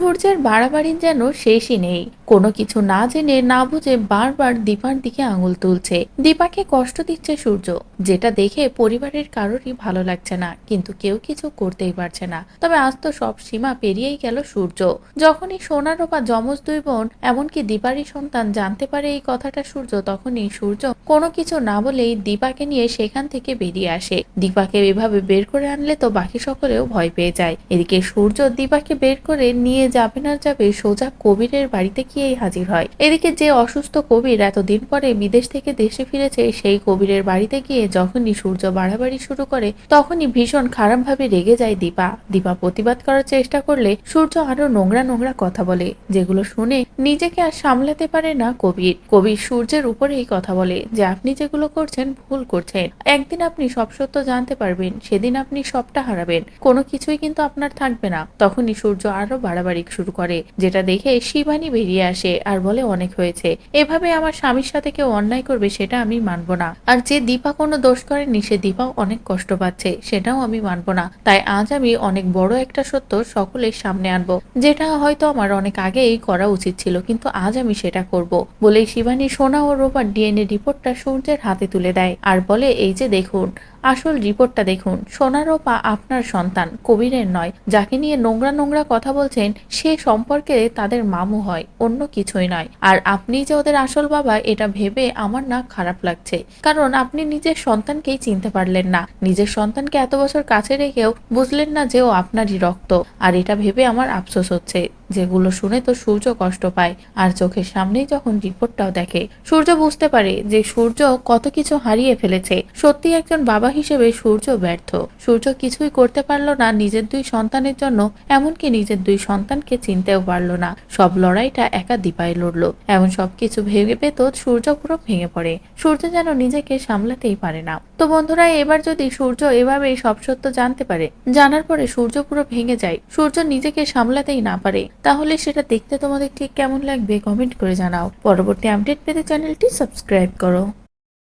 সূর্যের বাড়াবাড়ির যেন শেষই নেই। কোনো কিছু না জেনে না বুঝে বারবার দীপার দিকে আঙুল তুলছে। দীপাকে কষ্ট দিচ্ছে সূর্য, যেটা দেখে পরিবারের কারোরই ভালো লাগছে না, কিন্তু কেউ কিছু করতেই পারছে না। তবে আজ তো সব সীমা পেরিয়েই গেল সূর্য। যখনই সোনারও বা যমজ দুই বোন এমনকি দীপারই সন্তান জানতে পারে এই কথাটা সূর্য, তখনই সূর্য কোনো কিছু না বলেই দীপাকে নিয়ে সেখান থেকে বেরিয়ে আসে। দীপাকে এভাবে বের করে আনলে তো বাকি সকলেও ভয় পেয়ে যায়। এদিকে সূর্য দীপাকে বের করে নিয়ে যাবে না যাবে সোজা কবিরের বাড়িতে গিয়েই হাজির হয়। এদিকে যে অসুস্থ কবির এতদিন পরে বিদেশ থেকে দেশে ফিরেছে, সেই কবিরের বাড়িতে গিয়ে যখনই সূর্য বাড়াবাড়ি শুরু করে তখনই ভীষণ খারাপ ভাবে রেগে যায় দীপা। দীপা প্রতিবাদ করার চেষ্টা করলে সূর্য আরো নোংরা নোংরা কথা বলে, যেগুলো শুনে নিজেকে আর সামলাতে পারে না কবির। কবির সূর্যের উপরেই কথা বলে যে আপনি যেগুলো করছেন ভুল করছেন, একদিন আপনি সব সত্য জানতে পারবেন, সেদিন আপনি সবটা হারাবেন, কোনো কিছুই কিন্তু আপনার থাকবে না। তখনই সূর্য আরো বাড়াবাড়ি শুরু করে, যেটা দেখে শিবানী বেরিয়ে আসে আর বলে অনেক হয়েছে, এভাবে আমার স্বামীর সাথে কেউ অন্যায় করবে সেটা আমি মানব না। আর যে দীপা কোনো দোষ করেনি সে দীপাও অনেক কষ্ট পাচ্ছে, সেটাও আমি মানব না। তাই আজ আমি অনেক বড় একটা সত্য সকলের সামনে আনবো, যেটা হয়তো আমার অনেক আগেই করা উচিত ছিল, কিন্তু আজ আমি সেটা করব। বলেই শিবানী সোনা ও রূপার ডিএনএ রিপোর্টটা সূর্যের হাতে তুলে দেয় আর বলে, এই যে দেখুন, আসল রিপোর্টটা দেখুন, সোনারূপা আপনার সন্তান, কবিরের নয়। যাকে নিয়ে নোংরা নোংরা কথা বলছেন সে সম্পর্কে তাদের মামু হয়, অন্য কিছুই নয়। আর আপনি যে ওদের আসল বাবা এটা ভেবে আমার না খারাপ লাগছে, কারণ আপনি নিজের সন্তানকেই চিনতে পারলেন না। নিজের সন্তানকে এত বছর কাছে রেখেও বুঝলেন না যে ও আপনারই রক্ত, আর এটা ভেবে আমার আফসোস হচ্ছে। যেগুলো শুনে তো সূর্য কষ্ট পায়, আর চোখের সামনেই যখন রিপোর্টটাও দেখে সূর্য বুঝতে পারে যে সূর্য কত কিছু হারিয়ে ফেলেছে। সত্যি একজন বাবা হিসেবে সূর্য ব্যর্থ। সূর্য কিছুই করতে পারলো না নিজের দুই সন্তানের জন্য, এমনকি নিজের দুই সন্তানকে চিনতেও পারলো না। সব লড়াইটা একা দীপায় লড়লো। এমন সবকিছু ভেবে তো সূর্য পুরো ভেঙে পড়ে। সূর্য যেন নিজেকে সামলাতেই পারে না। তো বন্ধুরা, এবার যদি সূর্য এভাবেই সব সত্য জানতে পারে, জানার পরে সূর্য পুরো ভেঙে যায়, সূর্য নিজেকে সামলাতেই না পারে, তাহলে সেটা দেখতে তোমাদের ঠিক কেমন লাগবে কমেন্ট করে জানাও। পরবর্তী আপডেট পেতে চ্যানেলটি সাবস্ক্রাইব করো।